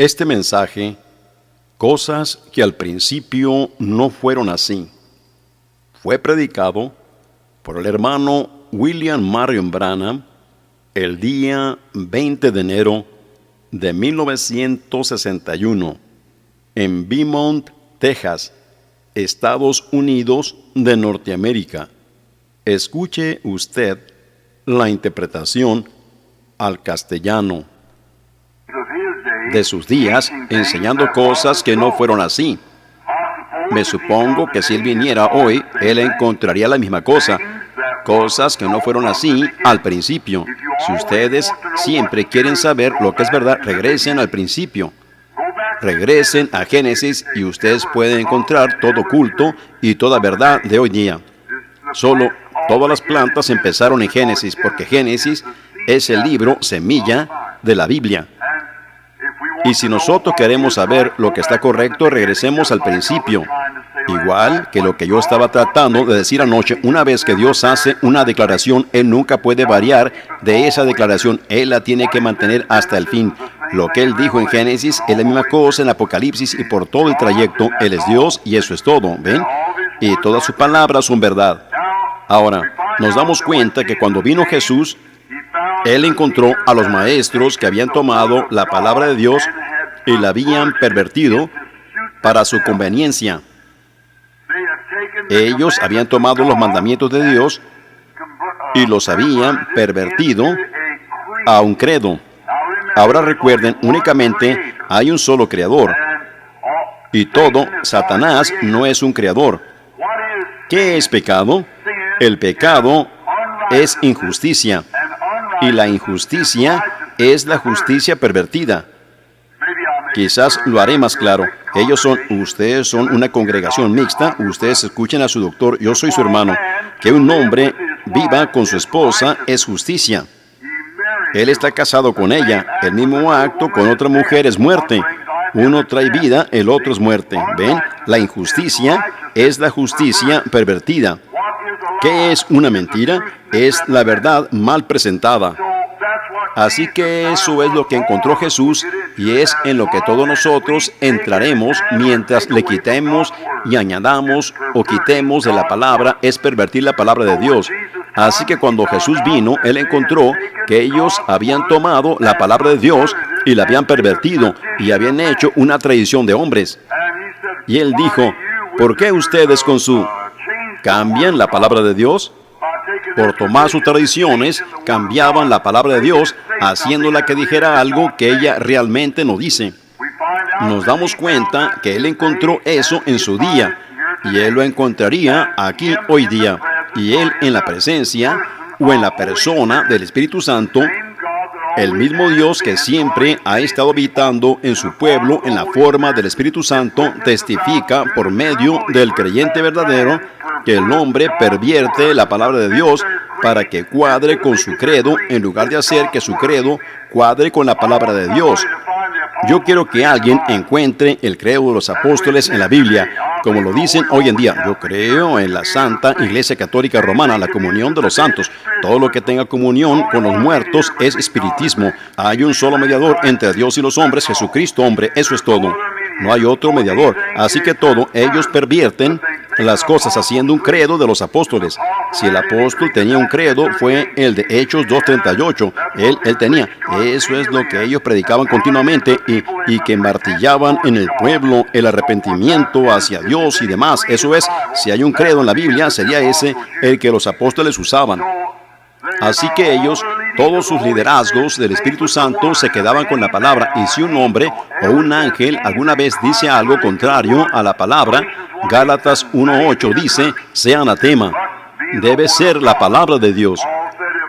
Este mensaje, cosas que al principio no fueron así, fue predicado por el hermano William Marion Branham el día 20 de enero de 1961 en Beaumont, Texas, Estados Unidos de Norteamérica. Escuche usted la interpretación al castellano de sus días, enseñando cosas que no fueron así. Me supongo que si él viniera hoy, él encontraría la misma cosa, cosas que no fueron así al principio. Si ustedes siempre quieren saber lo que es verdad, regresen al principio. Regresen a Génesis y ustedes pueden encontrar todo culto y toda verdad de hoy día. Todas las plantas empezaron en Génesis, porque Génesis es el libro semilla de la Biblia. Y si nosotros queremos saber lo que está correcto, regresemos al principio. Igual que lo que yo estaba tratando de decir anoche, una vez que Dios hace una declaración, Él nunca puede variar de esa declaración. Él la tiene que mantener hasta el fin. Lo que Él dijo en Génesis es la misma cosa en Apocalipsis, y por todo el trayecto, Él es Dios y eso es todo, ¿ven? Y todas sus palabras son verdad. Ahora, nos damos cuenta que cuando vino Jesús, Él encontró a los maestros que habían tomado la palabra de Dios y la habían pervertido para su conveniencia. Ellos habían tomado los mandamientos de Dios y los habían pervertido a un credo. Ahora recuerden, únicamente hay un solo creador. Y Satanás no es un creador. ¿Qué es pecado? El pecado es injusticia. Y la injusticia es la justicia pervertida. Quizás lo haré más claro. Ustedes son una congregación mixta. Ustedes escuchen a su doctor. Yo soy su hermano. Que un hombre viva con su esposa es justicia. Él está casado con ella. El mismo acto con otra mujer es muerte. Uno trae vida, el otro es muerte. ¿Ven? La injusticia es la justicia pervertida. ¿Qué es una mentira? Es la verdad mal presentada. Así que eso es lo que encontró Jesús y es en lo que todos nosotros entraremos mientras le quitemos y añadamos o quitemos de la palabra, es pervertir la palabra de Dios. Así que cuando Jesús vino, Él encontró que ellos habían tomado la palabra de Dios y la habían pervertido y habían hecho una tradición de hombres. Y Él dijo, ¿por qué ustedes cambian la palabra de Dios? Por tomar sus tradiciones, cambiaban la palabra de Dios, haciéndola que dijera algo que ella realmente no dice. Nos damos cuenta que Él encontró eso en su día, y Él lo encontraría aquí hoy día. Y Él en la presencia o en la persona del Espíritu Santo, el mismo Dios que siempre ha estado habitando en su pueblo en la forma del Espíritu Santo, testifica por medio del creyente verdadero que el hombre pervierte la palabra de Dios para que cuadre con su credo en lugar de hacer que su credo cuadre con la palabra de Dios. Yo quiero que alguien encuentre el credo de los apóstoles en la Biblia, como lo dicen hoy en día. Yo creo en la Santa Iglesia Católica Romana, la comunión de los santos. Todo lo que tenga comunión con los muertos es espiritismo. Hay un solo mediador entre Dios y los hombres, Jesucristo hombre, eso es todo. No hay otro mediador. Así que ellos pervierten las cosas haciendo un credo de los apóstoles. Si el apóstol tenía un credo, fue el de Hechos 2:38. Él tenía. Eso es lo que ellos predicaban continuamente y que martillaban en el pueblo el arrepentimiento hacia Dios y demás. Eso es, si hay un credo en la Biblia, sería ese el que los apóstoles usaban. Así que ellos, todos sus liderazgos del Espíritu Santo se quedaban con la palabra. Y si un hombre o un ángel alguna vez dice algo contrario a la palabra, Gálatas 1:8 dice, sea anatema. Debe ser la palabra de Dios.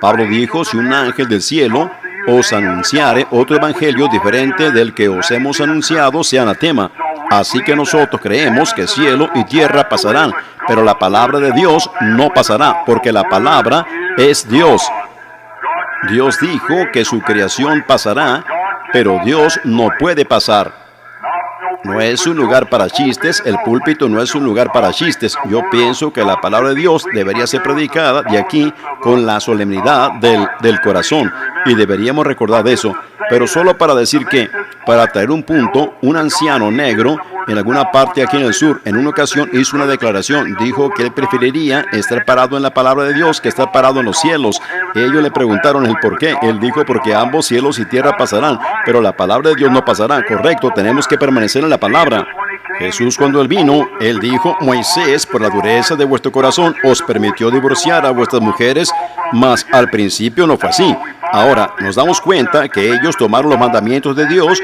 Pablo dijo, si un ángel del cielo os anunciare otro evangelio diferente del que os hemos anunciado, sea anatema. Así que nosotros creemos que cielo y tierra pasarán, pero la palabra de Dios no pasará, porque la palabra es Dios. Dios dijo que su creación pasará, pero Dios no puede pasar. No es un lugar para chistes, el púlpito no es un lugar para chistes. Yo pienso que la palabra de Dios debería ser predicada de aquí con la solemnidad del corazón. Y deberíamos recordar de eso. Pero solo para decir que, para traer un punto, un anciano negro en alguna parte aquí en el sur, en una ocasión hizo una declaración. Dijo que él preferiría estar parado en la palabra de Dios que estar parado en los cielos. Ellos le preguntaron el por qué. Él dijo, porque ambos cielos y tierra pasarán, pero la palabra de Dios no pasará. Correcto, tenemos que permanecer en la palabra. Jesús, cuando él vino, él dijo, Moisés, por la dureza de vuestro corazón, os permitió divorciar a vuestras mujeres, mas al principio no fue así. Ahora, nos damos cuenta que ellos tomaron los mandamientos de Dios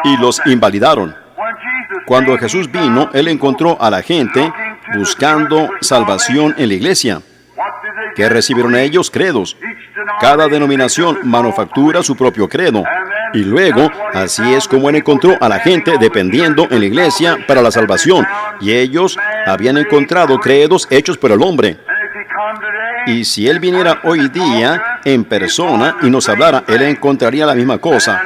y los invalidaron. Cuando Jesús vino, él encontró a la gente buscando salvación en la iglesia. ¿Qué recibieron ellos? Credos. Cada denominación manufactura su propio credo. Y luego, así es como él encontró a la gente dependiendo en la iglesia para la salvación. Y ellos habían encontrado credos hechos por el hombre. Y si él viniera hoy día en persona y nos hablara, él encontraría la misma cosa.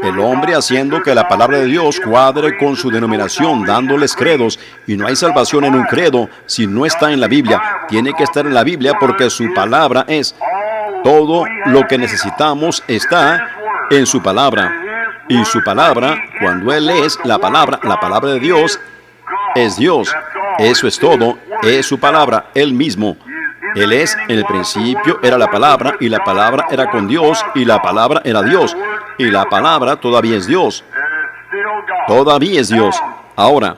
El hombre haciendo que la palabra de Dios cuadre con su denominación, dándoles credos. Y no hay salvación en un credo si no está en la Biblia. Tiene que estar en la Biblia porque su palabra es. Todo lo que necesitamos está en su palabra. Y su palabra, cuando Él es la palabra de Dios, es Dios. Eso es todo. Es su palabra, Él mismo. Él es, en el principio era la palabra, y la palabra era con Dios, y la palabra era Dios. Y la palabra todavía es Dios. Todavía es Dios. Ahora,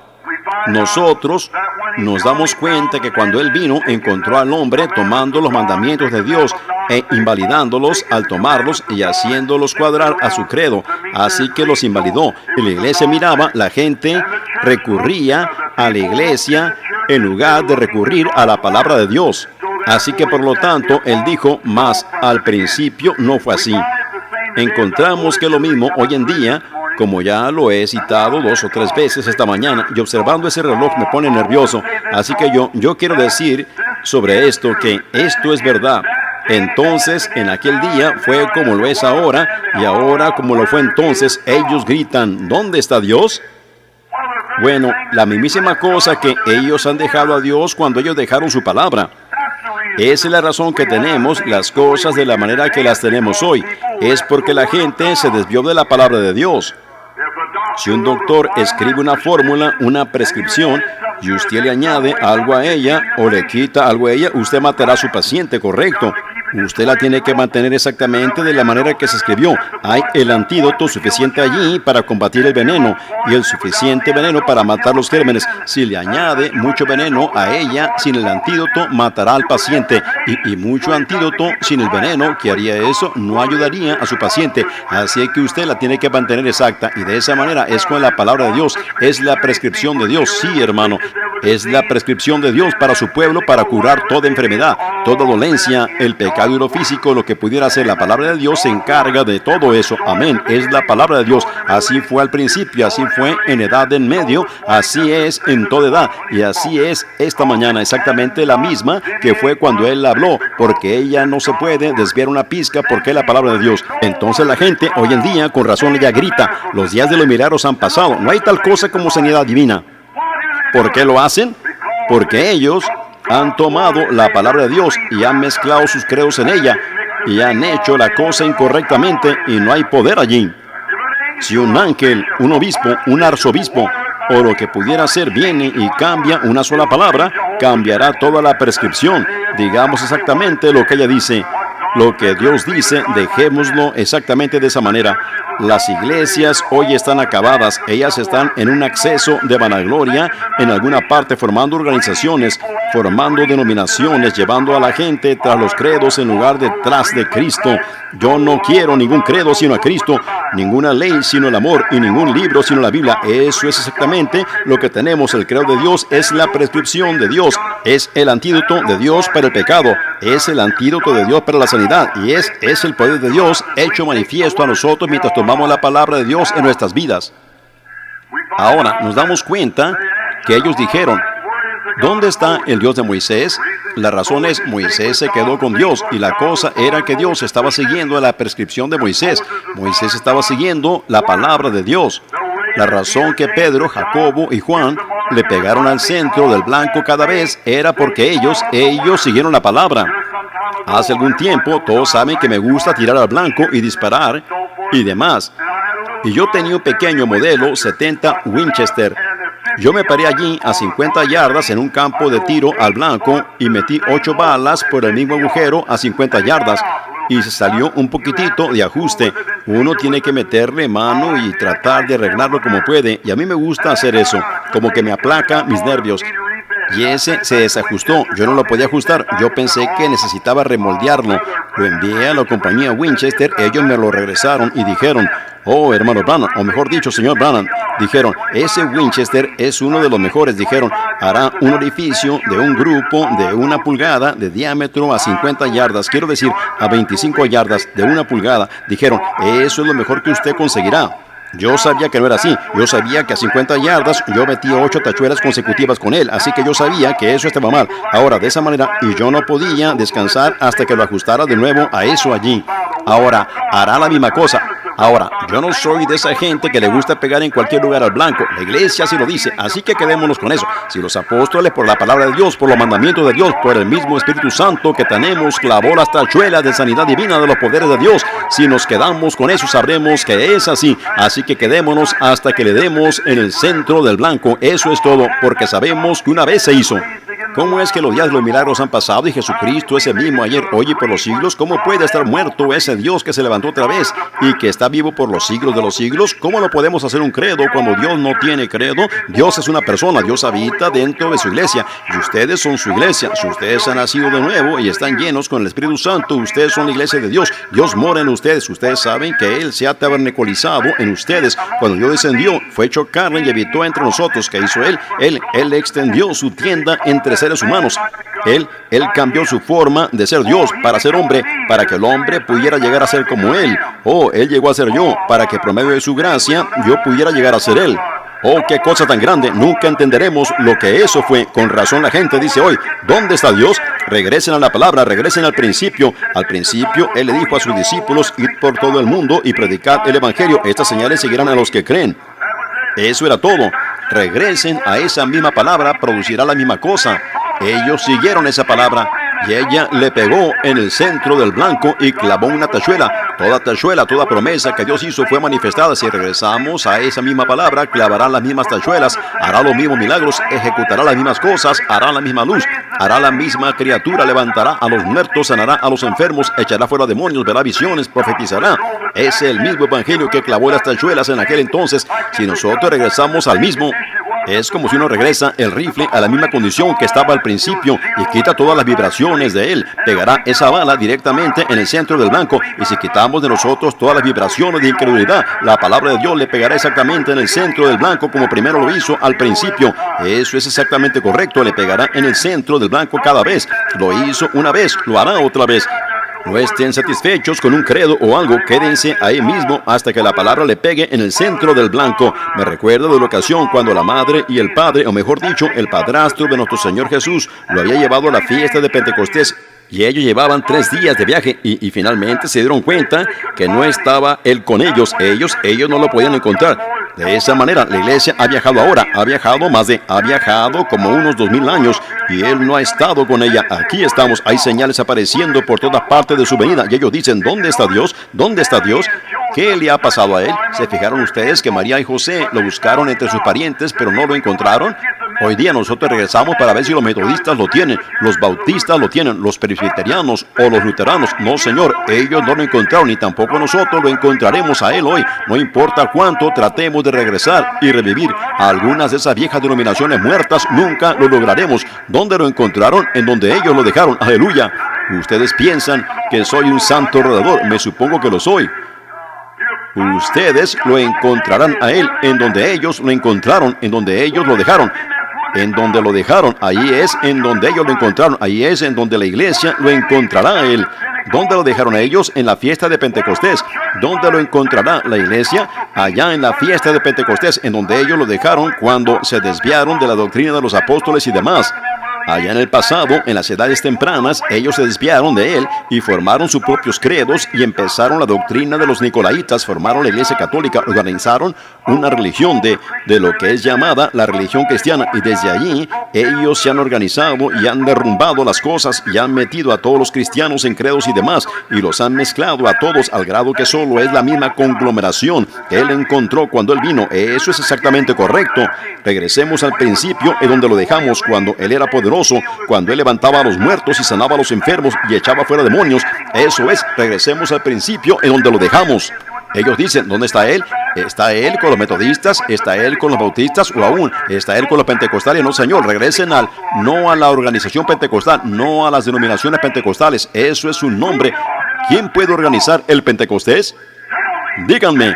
nosotros nos damos cuenta que cuando Él vino, encontró al hombre tomando los mandamientos de Dios e invalidándolos al tomarlos y haciéndolos cuadrar a su credo. Así que los invalidó. Y la iglesia miraba, la gente recurría a la iglesia en lugar de recurrir a la palabra de Dios. Así que por lo tanto, Él dijo, mas al principio no fue así. Encontramos que lo mismo hoy en día, como ya lo he citado 2 o 3 veces esta mañana, y observando ese reloj me pone nervioso. Así que yo quiero decir sobre esto que esto es verdad. Entonces, en aquel día fue como lo es ahora, y ahora como lo fue entonces, ellos gritan, ¿dónde está Dios? Bueno, la mismísima cosa que ellos han dejado a Dios cuando ellos dejaron su palabra. Esa es la razón que tenemos las cosas de la manera que las tenemos hoy. Es porque la gente se desvió de la palabra de Dios. Si un doctor escribe una fórmula, una prescripción, y usted le añade algo a ella o le quita algo a ella, usted matará a su paciente, ¿correcto? Usted la tiene que mantener exactamente de la manera que se escribió. Hay el antídoto suficiente allí para combatir el veneno y el suficiente veneno para matar los gérmenes. Si le añade mucho veneno a ella, sin el antídoto matará al paciente. Y mucho antídoto sin el veneno, que haría eso, no ayudaría a su paciente. Así que usted la tiene que mantener exacta. Y de esa manera es con la palabra de Dios. Es la prescripción de Dios. Sí, hermano. Es la prescripción de Dios para su pueblo para curar toda enfermedad, toda dolencia, el pecado y lo físico, lo que pudiera ser. La palabra de Dios se encarga de todo eso. Amén. Es la palabra de Dios. Así fue al principio, así fue en edad en medio, así es en toda edad. Y así es esta mañana, exactamente la misma que fue cuando Él habló, porque ella no se puede desviar una pizca porque es la palabra de Dios. Entonces la gente hoy en día, con razón, ella grita, los días de los milagros han pasado. No hay tal cosa como sanidad divina. ¿Por qué lo hacen? Porque ellos han tomado la palabra de Dios y han mezclado sus credos en ella y han hecho la cosa incorrectamente y no hay poder allí. Si un ángel, un obispo, un arzobispo o lo que pudiera ser viene y cambia una sola palabra, cambiará toda la prescripción. Digamos exactamente lo que ella dice. Lo que Dios dice, dejémoslo exactamente de esa manera. Las iglesias hoy están acabadas. Ellas están en un acceso de vanagloria en alguna parte, formando organizaciones, formando denominaciones, llevando a la gente tras los credos en lugar de tras de Cristo. Yo no quiero ningún credo sino a Cristo, ninguna ley sino el amor y ningún libro sino la Biblia. Eso es exactamente lo que tenemos. El credo de Dios es la prescripción de Dios. Es el antídoto de Dios para el pecado. Es el antídoto de Dios para la sanidad. Y es el poder de Dios hecho manifiesto a nosotros mientras tomamos la palabra de Dios en nuestras vidas. Ahora nos damos cuenta que ellos dijeron, ¿dónde está el Dios de Moisés? La razón es, Moisés se quedó con Dios y la cosa era que Dios estaba siguiendo la prescripción de Moisés. Moisés estaba siguiendo la palabra de Dios. La razón que Pedro, Jacobo y Juan le pegaron al centro del blanco cada vez era porque ellos siguieron la palabra. Hace algún tiempo, todos saben que me gusta tirar al blanco y disparar y demás. Y yo tenía un pequeño modelo 70 Winchester. Yo me paré allí a 50 yardas en un campo de tiro al blanco y metí 8 balas por el mismo agujero a 50 yardas. Y se salió un poquitito de ajuste. Uno tiene que meterle mano y tratar de arreglarlo como puede. Y a mí me gusta hacer eso, como que me aplaca mis nervios. Y ese se desajustó. Yo no lo podía ajustar. Yo pensé que necesitaba remoldearlo. Lo envié a la compañía Winchester. Ellos me lo regresaron y dijeron: oh, hermano Branham, o mejor dicho, señor Branham, dijeron, ese Winchester es uno de los mejores. Dijeron, hará un orificio de un grupo de 1 pulgada de diámetro a 50 yardas. Quiero decir, a 25 yardas de 1 pulgada. Dijeron, eso es lo mejor que usted conseguirá. Yo sabía que no era así. Yo sabía que a 50 yardas yo metía 8 tachuelas consecutivas con él. Así que yo sabía que eso estaba mal. Ahora, de esa manera, y yo no podía descansar hasta que lo ajustara de nuevo a eso allí. Ahora, hará la misma cosa. Ahora, yo no soy de esa gente que le gusta pegar en cualquier lugar al blanco. La iglesia sí lo dice, así que quedémonos con eso. Si los apóstoles, por la palabra de Dios, por los mandamientos de Dios, por el mismo Espíritu Santo que tenemos, clavó las tachuelas de sanidad divina de los poderes de Dios, si nos quedamos con eso, sabremos que es así. Así que quedémonos hasta que le demos en el centro del blanco. Eso es todo, porque sabemos que una vez se hizo. ¿Cómo es que los días de los milagros han pasado y Jesucristo es el mismo ayer, hoy y por los siglos? ¿Cómo puede estar muerto ese Dios que se levantó otra vez y que está vivo por los siglos de los siglos? ¿Cómo no podemos hacer un credo cuando Dios no tiene credo? Dios es una persona, Dios habita dentro de su iglesia y ustedes son su iglesia. Si ustedes han nacido de nuevo y están llenos con el Espíritu Santo, ustedes son la iglesia de Dios. Dios mora en ustedes. Ustedes saben que Él se ha tabernaculizado en ustedes. Cuando Dios descendió, fue hecho carne y habitó entre nosotros. ¿Qué hizo Él? Él extendió su tienda entre seres humanos. Él cambió su forma de ser Dios para ser hombre, para que el hombre pudiera llegar a ser como Él. Oh, Él llegó a ser yo, para que por medio de su gracia yo pudiera llegar a ser Él. Oh, qué cosa tan grande. Nunca entenderemos lo que eso fue. Con razón la gente dice hoy, ¿dónde está Dios? Regresen a la palabra, regresen al principio. Al principio Él le dijo a sus discípulos, id por todo el mundo y predicad el evangelio. Estas señales seguirán a los que creen. Eso era todo. Regresen a esa misma palabra, producirá la misma cosa. Ellos siguieron esa palabra y ella le pegó en el centro del blanco y clavó una tachuela. Toda promesa que Dios hizo fue manifestada. Si regresamos a esa misma palabra, clavará las mismas tachuelas, hará los mismos milagros, ejecutará las mismas cosas, hará la misma luz, hará la misma criatura, levantará a los muertos, sanará a los enfermos, echará fuera demonios, verá visiones, profetizará. Es el mismo evangelio que clavó las tachuelas en aquel entonces. Si nosotros regresamos al mismo, es como si uno regresa el rifle a la misma condición que estaba al principio y quita todas las vibraciones de él. Pegará esa bala directamente en el centro del blanco. Y si quitamos de nosotros todas las vibraciones de incredulidad, la palabra de Dios le pegará exactamente en el centro del blanco como primero lo hizo al principio. Eso es exactamente correcto. Le pegará en el centro del blanco cada vez. Lo hizo una vez, lo hará otra vez. No estén satisfechos con un credo o algo, quédense ahí mismo hasta que la palabra le pegue en el centro del blanco. Me recuerdo de la ocasión cuando la madre y el padre, o mejor dicho, el padrastro de nuestro Señor Jesús, lo había llevado a la fiesta de Pentecostés. Y ellos llevaban 3 días de viaje y finalmente se dieron cuenta que no estaba Él con ellos. Ellos no lo podían encontrar. De esa manera, la iglesia ha viajado ahora, ha viajado como unos 2000 años y Él no ha estado con ella. Aquí estamos, hay señales apareciendo por todas partes de su venida y ellos dicen, ¿dónde está Dios? ¿Dónde está Dios? ¿Qué le ha pasado a Él? ¿Se fijaron ustedes que María y José lo buscaron entre sus parientes pero no lo encontraron? Hoy día nosotros regresamos para ver si los metodistas lo tienen, los bautistas lo tienen, los presbiterianos o los luteranos. No, señor, ellos no lo encontraron y tampoco nosotros lo encontraremos a Él hoy. No importa cuánto tratemos de regresar y revivir a algunas de esas viejas denominaciones muertas, nunca lo lograremos. ¿Dónde lo encontraron? En donde ellos lo dejaron. Aleluya. Ustedes piensan que soy un santo redador. Me supongo que lo soy. Ustedes lo encontrarán a Él en donde ellos lo encontraron, en donde ellos lo dejaron. En donde lo dejaron, ahí es en donde ellos lo encontraron, ahí es en donde la iglesia lo encontrará a Él. ¿Dónde lo dejaron a ellos? En la fiesta de Pentecostés. ¿Dónde lo encontrará la iglesia? Allá en la fiesta de Pentecostés, en donde ellos lo dejaron cuando se desviaron de la doctrina de los apóstoles y demás. Allá en el pasado, en las edades tempranas, ellos se desviaron de él y formaron sus propios credos y empezaron la doctrina de los nicolaitas, formaron la iglesia católica, organizaron una religión de lo que es llamada la religión cristiana, y desde allí ellos se han organizado y han derrumbado las cosas y han metido a todos los cristianos en credos y demás y los han mezclado a todos al grado que solo es la misma conglomeración que él encontró cuando él vino. Eso es exactamente correcto. Regresemos al principio, en donde lo dejamos cuando él era poderoso, cuando él levantaba a los muertos y sanaba a los enfermos y echaba fuera demonios. Eso es, regresemos al principio, en donde lo dejamos. Ellos dicen, ¿dónde está él? ¿Está él con los metodistas? ¿Está él con los bautistas? ¿O aún está él con los pentecostales? No, señor, regresen no a la organización pentecostal, no a las denominaciones pentecostales. Eso es un nombre. ¿Quién puede organizar el Pentecostés? Díganme.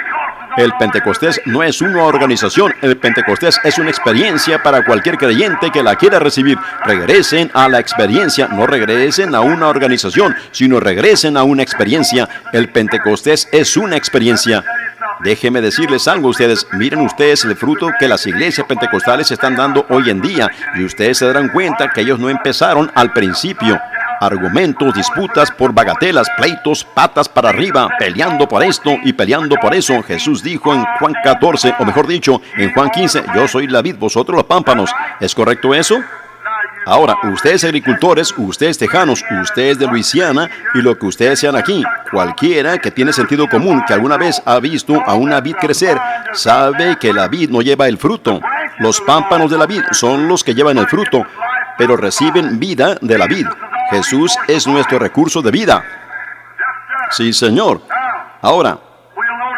El Pentecostés no es una organización, el Pentecostés es una experiencia para cualquier creyente que la quiera recibir. Regresen a la experiencia, no regresen a una organización, sino regresen a una experiencia. El Pentecostés es una experiencia. Déjenme decirles algo a ustedes. Miren ustedes el fruto que las iglesias pentecostales están dando hoy en día, y ustedes se darán cuenta que ellos no empezaron al principio. Argumentos, disputas por bagatelas, pleitos, patas para arriba, peleando por esto y peleando por eso. Jesús dijo en Juan 14, o mejor dicho, en Juan 15, yo soy la vid, vosotros los pámpanos. ¿Es correcto eso? Ahora, ustedes agricultores, ustedes tejanos, ustedes de Luisiana y lo que ustedes sean aquí, cualquiera que tiene sentido común, que alguna vez ha visto a una vid crecer, sabe que la vid no lleva el fruto. Los pámpanos de la vid son los que llevan el fruto, pero reciben vida de la vid. Jesús es nuestro recurso de vida. Sí, Señor. Ahora,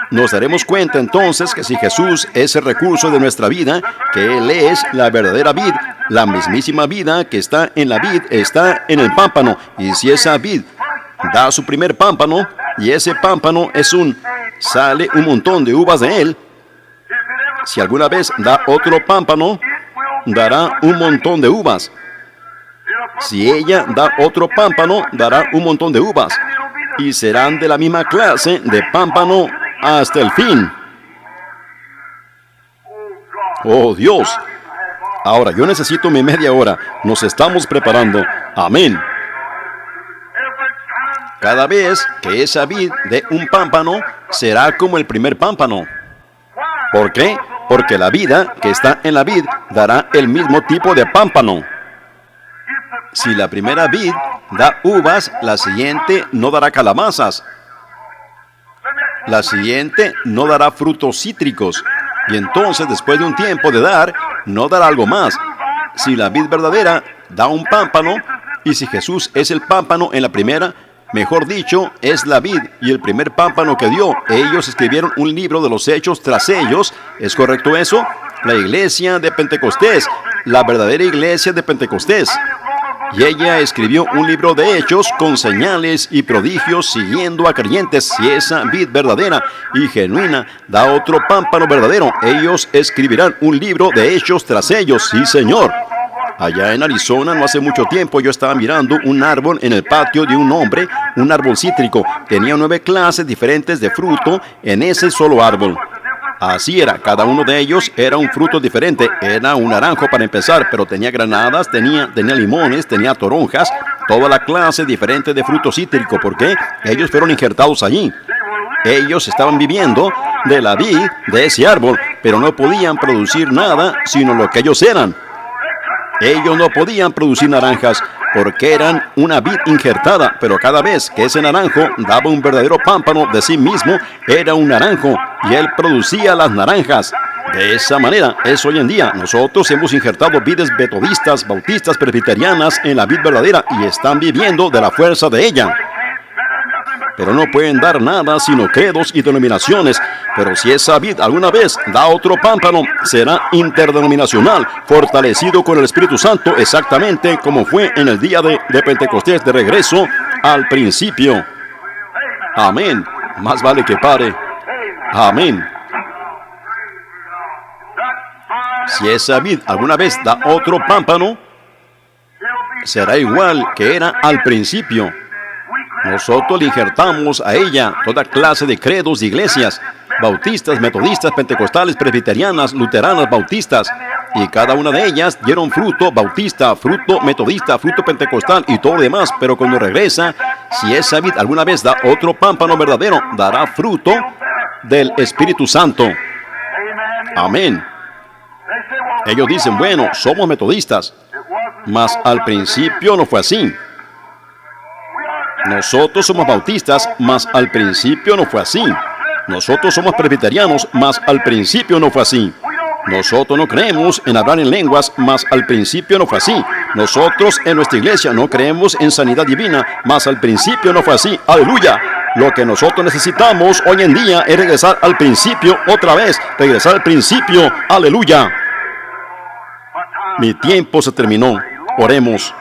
nos daremos cuenta entonces que si Jesús es el recurso de nuestra vida, que Él es la verdadera vid, la mismísima vida que está en la vid está en el pámpano. Y si esa vid da su primer pámpano, y ese pámpano sale un montón de uvas de él, si alguna vez da otro pámpano, dará un montón de uvas. Si ella da otro pámpano, dará un montón de uvas, y serán de la misma clase de pámpano hasta el fin. Oh, Dios. Ahora, yo necesito mi media hora. Nos estamos preparando. Amén. Cada vez que esa vid dé un pámpano, será como el primer pámpano. ¿Por qué? Porque la vida que está en la vid dará el mismo tipo de pámpano. Si la primera vid da uvas, la siguiente no dará calabazas. La siguiente no dará frutos cítricos. Y entonces, después de un tiempo de dar, no dará algo más. Si la vid verdadera da un pámpano, y si Jesús es el pámpano en la primera, mejor dicho, es la vid y el primer pámpano que dio, ellos escribieron un libro de los hechos tras ellos. ¿Es correcto eso? La iglesia de Pentecostés, la verdadera iglesia de Pentecostés. Y ella escribió un libro de hechos con señales y prodigios siguiendo a creyentes. Si esa vid verdadera y genuina da otro pámpano verdadero, ellos escribirán un libro de hechos tras ellos. Sí, Señor. Allá en Arizona, no hace mucho tiempo, yo estaba mirando un árbol en el patio de un hombre, un árbol cítrico. Tenía 9 clases diferentes de fruto en ese solo árbol. Así era, cada uno de ellos era un fruto diferente. Era un naranjo para empezar, pero tenía granadas, tenía limones, tenía toronjas, toda la clase diferente de fruto cítrico. ¿Por qué? Ellos fueron injertados allí. Ellos estaban viviendo de la vid de ese árbol, pero no podían producir nada sino lo que ellos eran. Ellos no podían producir naranjas porque eran una vid injertada, pero cada vez que ese naranjo daba un verdadero pámpano de sí mismo, era un naranjo y él producía las naranjas. De esa manera es hoy en día. Nosotros hemos injertado vides metodistas, bautistas, presbiterianas en la vid verdadera y están viviendo de la fuerza de ella. Pero no pueden dar nada sino credos y denominaciones. Pero si esa vid alguna vez da otro pámpano, será interdenominacional, fortalecido con el Espíritu Santo, exactamente como fue en el día de Pentecostés, de regreso al principio. Amén. Más vale que pare. Amén. Si esa vid alguna vez da otro pámpano, será igual que era al principio. Nosotros le injertamos a ella toda clase de credos de iglesias, bautistas, metodistas, pentecostales, presbiterianas, luteranas, bautistas. Y cada una de ellas dieron fruto bautista, fruto metodista, fruto pentecostal y todo lo demás. Pero cuando regresa, si esa vid alguna vez da otro pámpano verdadero, dará fruto del Espíritu Santo. Amén. Ellos dicen, bueno, somos metodistas, mas al principio no fue así. Nosotros somos bautistas, mas al principio no fue así. Nosotros somos presbiterianos, mas al principio no fue así. Nosotros no creemos en hablar en lenguas, mas al principio no fue así. Nosotros en nuestra iglesia no creemos en sanidad divina, mas al principio no fue así. ¡Aleluya! Lo que nosotros necesitamos hoy en día es regresar al principio otra vez. Regresar al principio. ¡Aleluya! Mi tiempo se terminó. Oremos.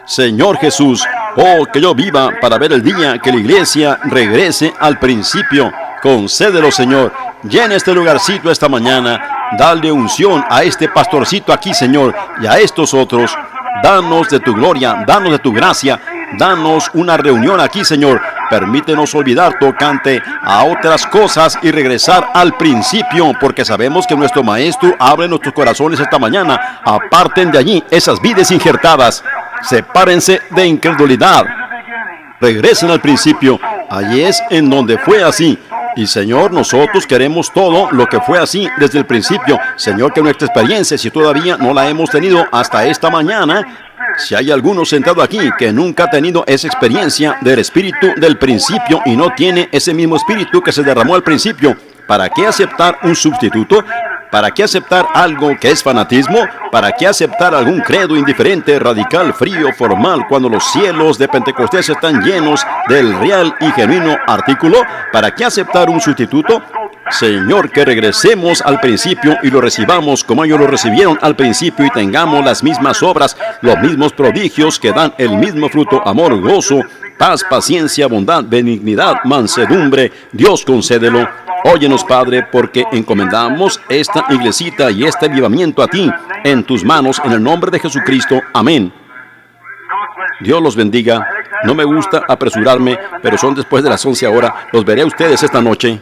Señor Jesús, oh, que yo viva para ver el día que la iglesia regrese al principio. Concédelo, Señor. Llena este lugarcito esta mañana. Dale unción a este pastorcito aquí, Señor, y a estos otros. Danos de tu gloria, danos de tu gracia. Danos una reunión aquí, Señor. Permítenos olvidar tocante a otras cosas y regresar al principio, porque sabemos que nuestro Maestro abre nuestros corazones esta mañana. Aparten de allí esas vides injertadas. Sepárense de incredulidad. Regresen al principio. Allí es en donde fue así. Y Señor, nosotros queremos todo lo que fue así desde el principio. Señor, que nuestra experiencia, si todavía no la hemos tenido hasta esta mañana, si hay alguno sentado aquí que nunca ha tenido esa experiencia del Espíritu del principio y no tiene ese mismo Espíritu que se derramó al principio, ¿para qué aceptar un sustituto? ¿Para qué aceptar algo que es fanatismo? ¿Para qué aceptar algún credo indiferente, radical, frío, formal, cuando los cielos de Pentecostés están llenos del real y genuino artículo? ¿Para qué aceptar un sustituto? Señor, que regresemos al principio y lo recibamos como ellos lo recibieron al principio y tengamos las mismas obras, los mismos prodigios que dan el mismo fruto, amor, gozo, paz, paciencia, bondad, benignidad, mansedumbre. Dios, concédelo. Óyenos, Padre, porque encomendamos esta iglesita y este avivamiento a ti, en tus manos, en el nombre de Jesucristo. Amén. Dios los bendiga. No me gusta apresurarme, pero son después de las 11 ahora. Los veré a ustedes esta noche.